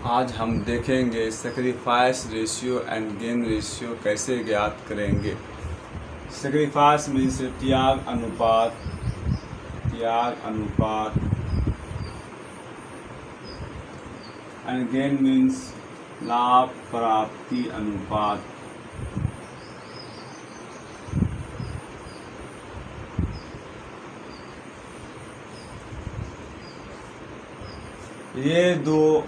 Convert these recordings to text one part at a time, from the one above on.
आज हम देखेंगे sacrifice ratio and gain ratio कैसे ज्ञात करेंगे। सेक्रीफाइस मीन्स त्याग अनुपात एंड गेन मीन्स लाभ प्राप्ति अनुपात। ये दो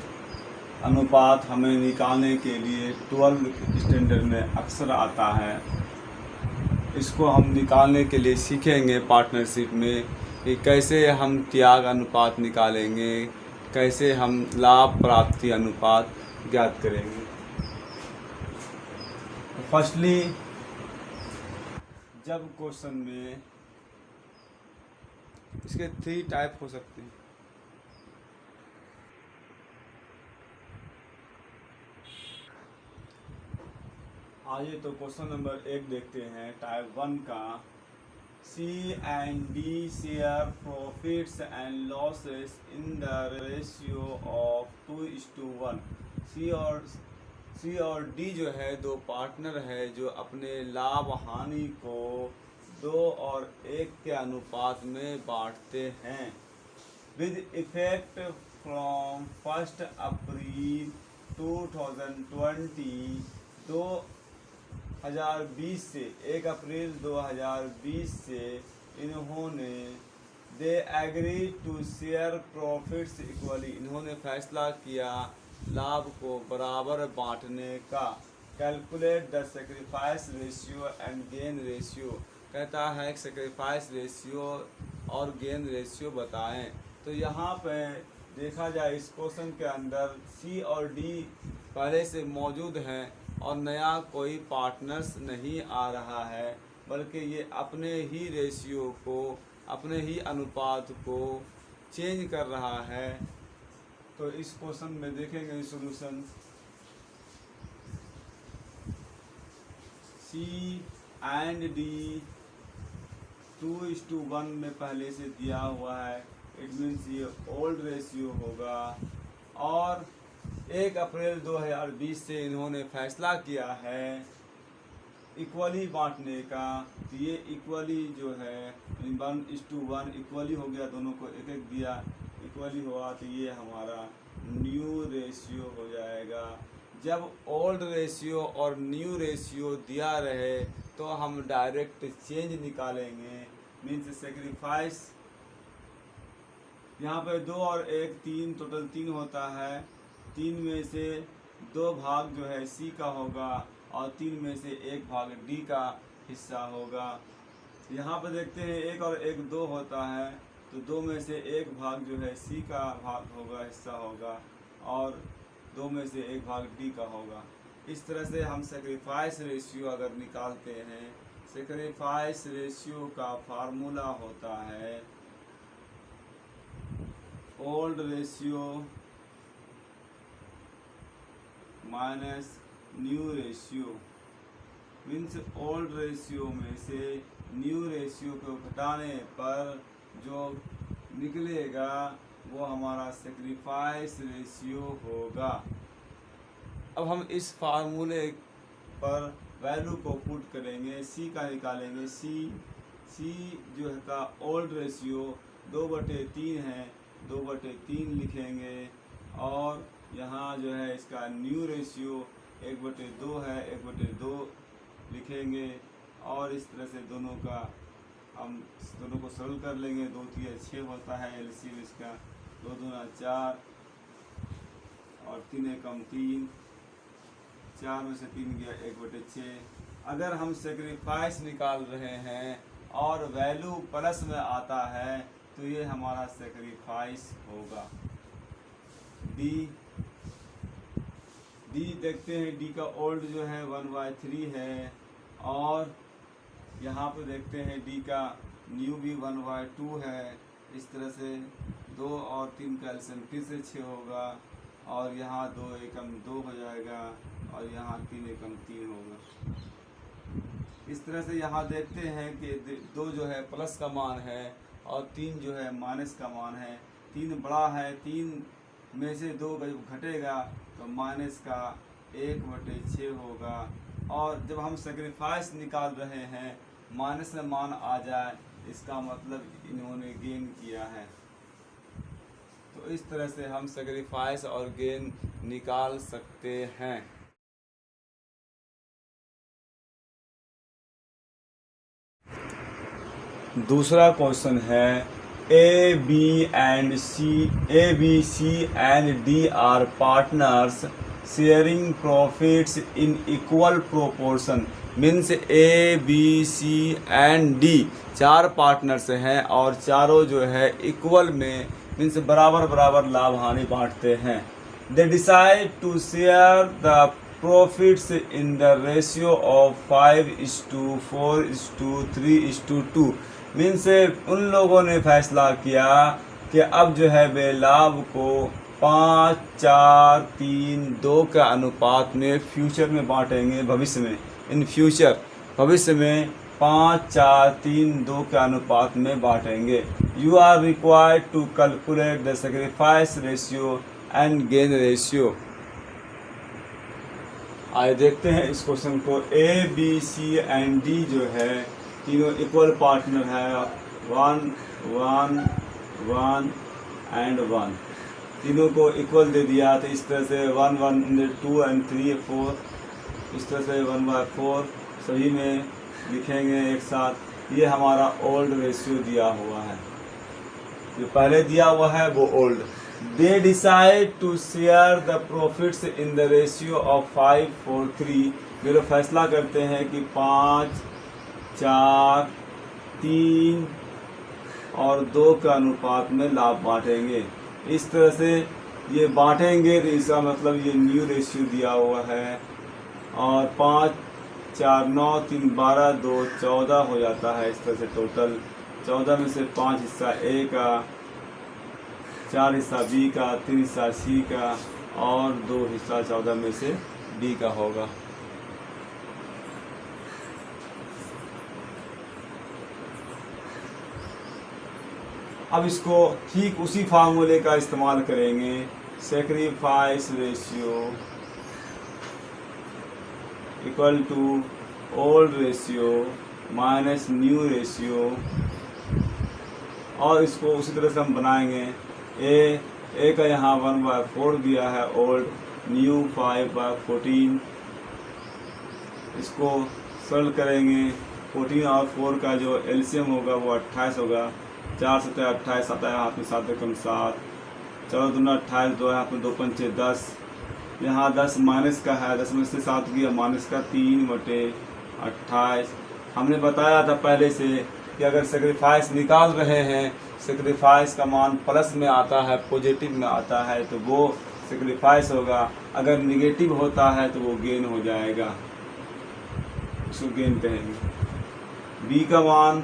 अनुपात हमें निकालने के लिए 12th स्टैंडर्ड में अक्सर आता है। इसको हम निकालने के लिए सीखेंगे पार्टनरशिप में कि कैसे हम त्याग अनुपात निकालेंगे, कैसे हम लाभ प्राप्ति अनुपात ज्ञात करेंगे। फर्स्टली, जब क्वेश्चन में इसके 3 टाइप हो सकते हैं। आइए तो क्वेश्चन नंबर 1 देखते हैं टाइप 1 का। C and D share profits and losses in the ratio of 2:1। C और डी जो है दो पार्टनर है जो अपने लाभ हानि को 2 और 1 के अनुपात में बांटते हैं। विद इफेक्ट फ्रॉम 1 अप्रैल 2020 2020 से 1 अप्रैल 2020 से इन्होंने they agree to share profits equally. इन्होंने फैसला किया लाभ को बराबर बांटने का। Calculate the sacrifice ratio and gain ratio. कहता है सेक्रीफाइस रेशियो और गेन रेशियो बताएं। तो यहाँ पे देखा जाए इस क्वेश्चन के अंदर सी और डी पहले से मौजूद हैं और नया कोई पार्टनर्स नहीं आ रहा है, बल्कि ये अपने ही रेशियो को, अपने ही अनुपात को चेंज कर रहा है। तो इस क्वेश्चन में देखेंगे सॉल्यूशन। सी एंड डी 2:1 में पहले से दिया हुआ है। इट मीन्स ये ओल्ड रेशियो होगा और 1 अप्रैल 2020 से इन्होंने फैसला किया है इक्वली बांटने का। तो ये इक्वली जो है 1:1 इक्वली हो गया, दोनों को एक एक दिया, इक्वली हुआ। तो ये हमारा न्यू रेशियो हो जाएगा। जब ओल्ड रेशियो और न्यू रेशियो दिया रहे तो हम डायरेक्ट चेंज निकालेंगे। मीन्स सेक्रीफाइस यहाँ पे 2 और 1 3, टोटल 3 होता है। 3 में से 2 भाग जो है सी का होगा और 3 में से 1 भाग डी का हिस्सा होगा। यहाँ पर देखते हैं 1 और 1 2 होता है, तो 2 में से 1 भाग जो है सी का भाग होगा, हिस्सा होगा, और 2 में से 1 भाग डी का होगा। इस तरह से हम सेक्रीफाइस रेशियो अगर निकालते हैं, सेक्रीफाइस रेशियो का फार्मूला होता है old ratio minus new ratio. Means old ratio में से न्यू रेशियो को घटाने पर जो निकलेगा वो हमारा सेक्रीफाइस रेशियो होगा। अब हम इस फार्मूले पर वैल्यू को पुट करेंगे, सी का निकालेंगे। सी जो है का ओल्ड रेशियो 2/3 है, 2/3 लिखेंगे। और यहाँ जो है इसका न्यू रेशियो 1/2 है, 1/2 लिखेंगे। और इस तरह से दोनों का हम दोनों को सरल कर लेंगे। 2 3 6 होता है एलसीएम इसका। 2 दूना 4 और 3 एकम 3, 4 में से 3 गया 1/6। अगर हम सेक्रीफाइस निकाल रहे हैं और वैल्यू प्लस में आता है तो ये हमारा सेक्रीफाइस होगा। डी देखते हैं, डी का ओल्ड जो है 1/3 है, और यहाँ पे देखते हैं डी का न्यू भी 1/2 है। इस तरह से 2 और 3 का एलसीएम फिर से 6 होगा, और यहाँ 2 एकम 2 हो जाएगा, और यहाँ 3 एकम 3 होगा। इस तरह से यहाँ देखते हैं कि 2 जो है प्लस का मान है और 3 जो है माइनस का मान है। 3 बड़ा है, 3 में से 2 जब घटेगा तो माइनस का 1/6 होगा। और जब हम सेक्रीफाइस निकाल रहे हैं माइनस में मान आ जाए, इसका मतलब इन्होंने गेन किया है। तो इस तरह से हम सेक्रीफाइस और गेन निकाल सकते हैं। दूसरा क्वेश्चन है A B C and D are partners sharing profits in equal proportion. Means A B C and D 4 partners हैं और चारों जो है इक्वल में मीन्स बराबर बराबर लाभ हानि बांटते हैं। They decide to share the profits in the ratio of 5:4:3:2। Means उन लोगों ने फैसला किया कि अब जो है वे लाभ को 5:4:3:2 के अनुपात में फ्यूचर में बांटेंगे। भविष्य में इन फ्यूचर भविष्य में 5:4:3:2 के अनुपात में बांटेंगे। You are required to calculate the sacrifice ratio and gain ratio. आइए देखते हैं इस क्वेश्चन को। A B C and D जो है तीनों इक्वल पार्टनर है, 1 1 1 एंड 1, तीनों को इक्वल दे दिया। तो इस तरह से 1 1 2 एंड 3 4, इस तरह से 1/4 सभी में लिखेंगे एक साथ। ये हमारा ओल्ड रेशियो दिया हुआ है, जो पहले दिया हुआ है वो old. They decide to share the profits in the ratio of 5:4:3। वे लोग फैसला करते हैं कि 5:4:3 और 2 के अनुपात में लाभ बांटेंगे। इस तरह से ये बांटेंगे तो इसका मतलब ये न्यू रेशियो दिया हुआ है। और 5 4 9 3 12 2 14 हो जाता है। इस तरह से टोटल 14 में से 5 हिस्सा ए का, 4 हिस्सा बी का, 3 हिस्सा सी का और 2 हिस्सा 14 में से डी का होगा। अब इसको ठीक उसी फार्मूले का इस्तेमाल करेंगे। Sacrifice ratio equal to old ratio minus new ratio. और इसको उसी तरह से हम बनाएंगे। ए का यहाँ 1/4 दिया है ओल्ड, न्यू 5/14। इसको सॉल्व करेंगे। 14 और 4 का जो एलसीएम होगा वो 28 होगा। 4 7 28, 7 हाथ में 7 कम 7, 14 दूना 28, 2 हाथ में 2 पंचे 10। यहाँ 10 माइनस का है, 10 में से 7 गया माइनस का, 3/28। हमने बताया था पहले से कि अगर सेक्रीफाइस निकाल रहे हैं, सेक्रीफाइस का मान प्लस में आता है, पॉजिटिव में आता है तो वो सेक्रीफाइस होगा। अगर निगेटिव होता है तो वो गेन हो जाएगा, उसको गेन कहेंगे। बी का मान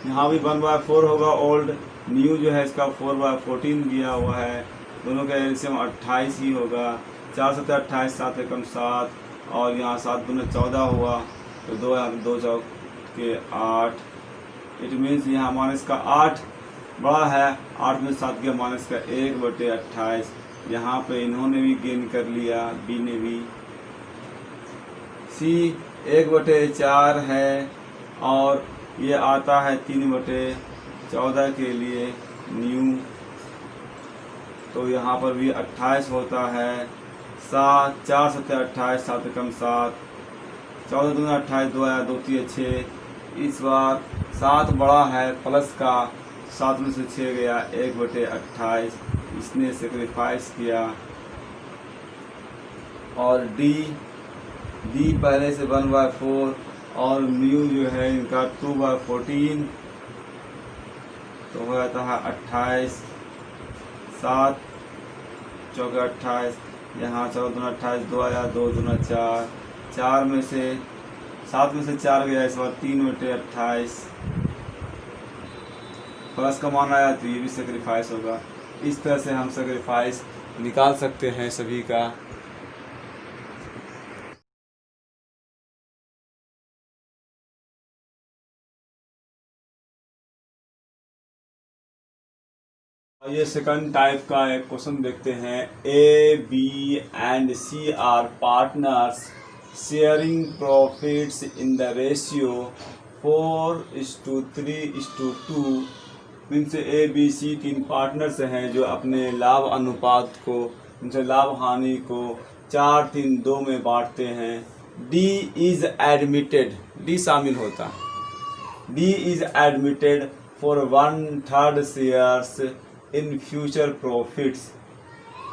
यहाँ भी 1/4 होगा ओल्ड, न्यू जो है इसका 4/14 दिया हुआ है। दोनों का एलसीएम 28 ही होगा। 4 7 28, 7 एकम 7 और यहाँ 7 दूना 14 हुआ तो 2 चौक के 8। इट मीन्स यहाँ माइनस का 8 बड़ा है, 8 में 7 गया माइनस का 1/28। यहाँ पे इन्होंने भी गेन कर लिया, बी ने भी। सी 1/4 है और ये आता है 3/14 के लिए न्यू, तो यहाँ पर भी 28 होता है। 7 4 7 28, 7 कम 7, 14 दूना 28, 2 आया 2 3 6। इस बार 7 बड़ा है प्लस का, 7 में से 6 गया 1/28, इसने सेक्रीफाइस किया। और डी पहले से 1/4 और न्यू जो है इनका 2/14 तो हो जाता है 28। 7 चौके 28, यहाँ 14 दूना 28, 2 आया 2 दूना 4, 4 में से 7 में से 4 गया इस बार 3/28। प्लस का मान आया तो ये भी सेक्रीफाइस होगा। इस तरह से हम सेक्रीफाइस निकाल सकते हैं सभी का। ये सेकंड टाइप का एक क्वेश्चन देखते हैं। A B and C are partners sharing profits in the ratio 4:3:2। Means A B C तीन पार्टनर्स हैं जो अपने लाभ अनुपात को, उनसे लाभ हानि को 4-3-2 में बांटते हैं। डी इज एडमिटेड, डी शामिल होता है। D is admitted for 1/3 shares in future profits.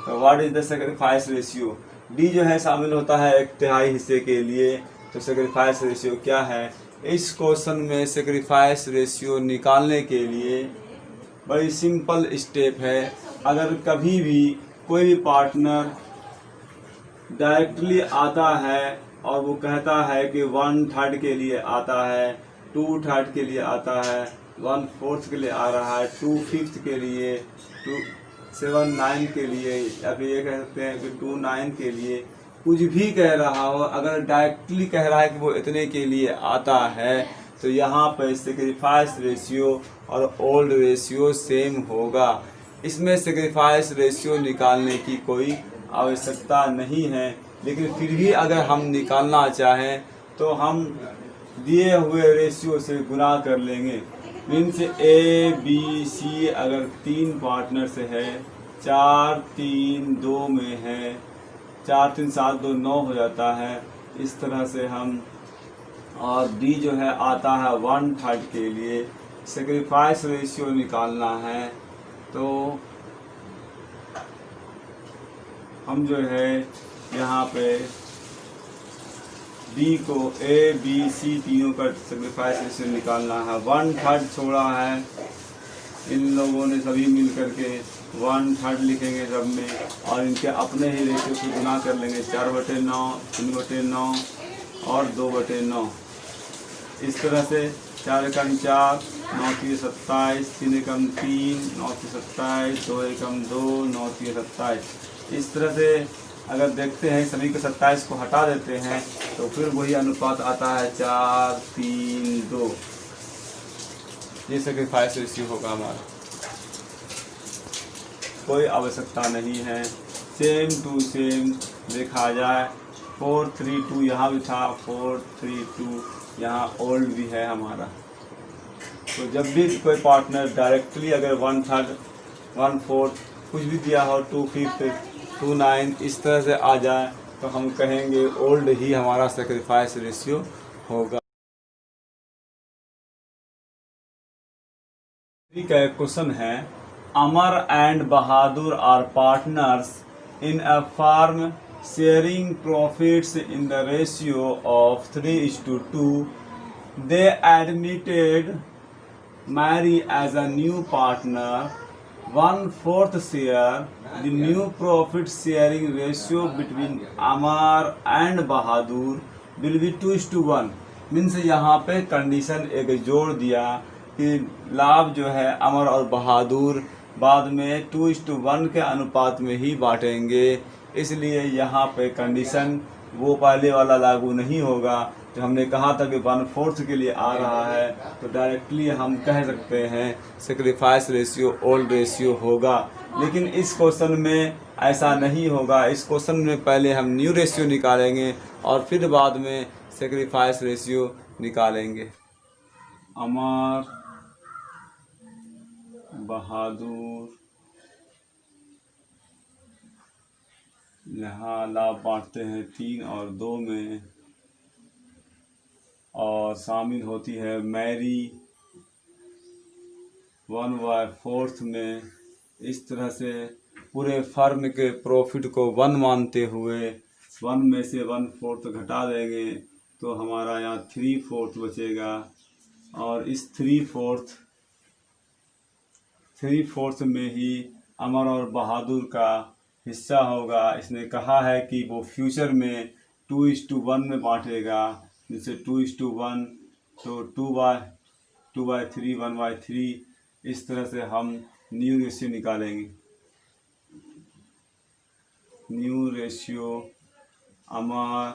What is the sacrifice ratio? D जो है शामिल होता है 1/3 हिस्से के लिए। तो सेक्रीफाइस रेशियो क्या है? इस क्वेश्चन में सेक्रीफाइस रेशियो निकालने के लिए बड़ी सिंपल स्टेप है। अगर कभी भी कोई भी पार्टनर डायरेक्टली आता है और वो कहता है कि 1/3 के लिए आता है, 2/3 के लिए आता है, 1/4 के लिए आ रहा है, 2/5 के लिए, 2/7/9 के लिए, या फिर ये कह सकते हैं कि 2/9 के लिए, कुछ भी कह रहा हो, अगर डायरेक्टली कह रहा है कि वो इतने के लिए आता है, तो यहाँ पर सेक्रीफाइस रेशियो और ओल्ड रेशियो सेम होगा। इसमें सेक्रीफाइस रेशियो निकालने की कोई आवश्यकता नहीं है। लेकिन फिर भी अगर हम निकालना चाहें तो हम दिए हुए रेशियो से गुना कर लेंगे। मीन्स ए बी सी अगर 3 पार्टनर्स है, 4-3-2 में है, 4-3-7-2 9 हो जाता है। इस तरह से हम, और डी जो है आता है 1/3 के लिए। सेक्रीफाइस रेशियो निकालना है तो हम जो है यहाँ पे बी को, ए बी सी तीनों का सेक्रीफाइस रेशियो निकालना है। 1/3 छोड़ा है, इन लोगों ने सभी मिल करके 1/3 लिखेंगे सब में, और इनके अपने ही रेशियो से गुना कर लेंगे। 4/9, 3/9 और 2/9। इस तरह से 4 एकम 4, 9 3 27, 3 एकम 3, 9 3 27, 2 एकम 2, 9 3 27। इस तरह से अगर देखते हैं सभी को 27 को हटा देते हैं तो फिर वही अनुपात आता है 4-3-2। ये सेक्रीफाइस रेशियो होगा हमारा। कोई आवश्यकता नहीं है, सेम टू सेम देखा जाए। 4-3-2 यहाँ भी था, 4-3-2 यहाँ ओल्ड भी है हमारा। तो जब भी कोई पार्टनर डायरेक्टली अगर 1/3, 1/4 कुछ भी दिया हो, 2/5, 2/9 इस तरह से आ जाए तो हम कहेंगे ओल्ड ही हमारा सेक्रीफाइस रेशियो होगा। का एक क्वेश्चन है, Amar and Bahadur are partners in a firm sharing profits in the ratio of 3:2। They admitted marry as a new partner, 1/4 share. The new profit sharing ratio between Amar and Bahadur will be 2:1। Means यहाँ पे condition एक जोड़ दिया कि लाभ जो है अमर और बहादुर बाद में 2:1 के अनुपात में ही बांटेंगे। इसलिए यहाँ पे कंडीशन वो पहले वाला लागू नहीं होगा। जो हमने कहा था कि 1/4 के लिए आ रहा है, तो डायरेक्टली हम कह सकते हैं सेक्रीफाइस रेशियो ओल्ड रेशियो होगा। लेकिन इस क्वेश्चन में ऐसा नहीं होगा। इस क्वेश्चन में पहले हम न्यू रेशियो निकालेंगे और फिर बाद में सेक्रीफाइस रेशियो निकालेंगे। अमर बहादुर यहाँ लाभ बांटते हैं 3 और 2 में, और शामिल होती है मैरी 1/4 में। इस तरह से पूरे फर्म के प्रॉफिट को 1 मानते हुए 1 में से 1/4 घटा देंगे तो हमारा यहाँ 3/4 बचेगा। और इस 3/4 में ही अमर और बहादुर का हिस्सा होगा। इसने कहा है कि वो फ्यूचर में 2:1 में बांटेगा। जैसे 2:1 तो 2/3, 1/3। इस तरह से हम न्यू रेशियो निकालेंगे। न्यू रेशियो अमर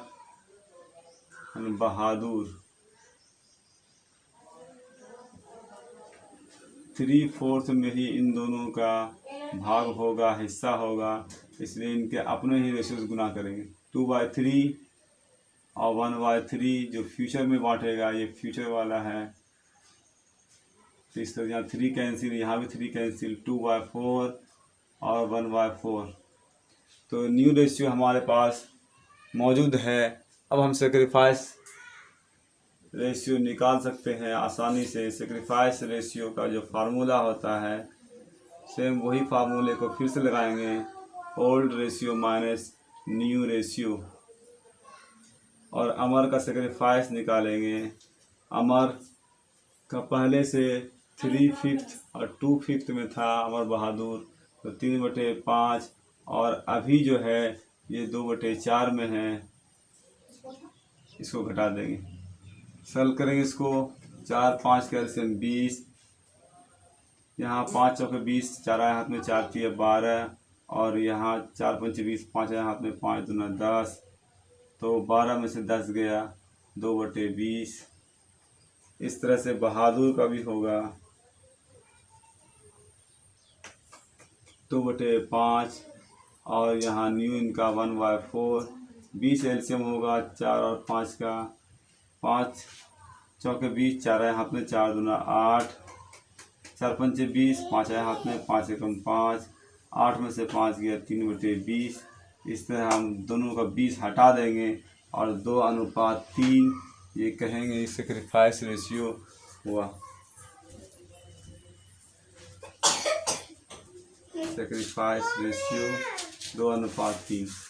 और बहादुर 3/4 में ही इन दोनों का भाग होगा, हिस्सा होगा, इसलिए इनके अपने ही रेशियोज गुना करेंगे। 2/3 और 1/3 जो फ्यूचर में बांटेगा, ये फ्यूचर वाला है, तो इस तरह यहाँ 3 कैंसिल, यहाँ भी 3 कैंसिल, 2/4 और 1/4। तो न्यू रेशियो हमारे पास मौजूद है। अब हम सेक्रीफाइस रेशियो निकाल सकते हैं आसानी से। सेक्रीफाइस रेशियो का जो फार्मूला होता है, सेम वही फार्मूले को फिर से लगाएंगे, old ratio minus new ratio, और अमर का सेक्रीफाइस निकालेंगे। अमर का पहले से 3/5 और 2/5 में था अमर बहादुर, तो 3/5, और अभी जो है ये 2/4 में है, इसको घटा देंगे, सरल करेंगे इसको। 4 5 का एलसीएम 20, यहाँ 5 चौके 20, 4 आए हाथ में, 4 तिया 12, और यहाँ 4 पंचे 20, 5 आए हाथ में, 5 दूना 10, तो 12 में से 10 गया, 2/20। इस तरह से बहादुर का भी होगा 2/5, और यहाँ न्यू इनका 1/4। 20 एलसीएम होगा 4 और 5 का, 5 चौके 20, 4 आए हाथ में, 4 दूना 8, 4 पंचे 20, 5 आए हाथ में, 5 एकम 5, 8 में से 5 गया, 3/20। इस तरह हम दोनों का 20 हटा देंगे और 2/3 ये कहेंगे सेक्रीफाइस रेशियो हुआ। Sacrifice ratio 2/3।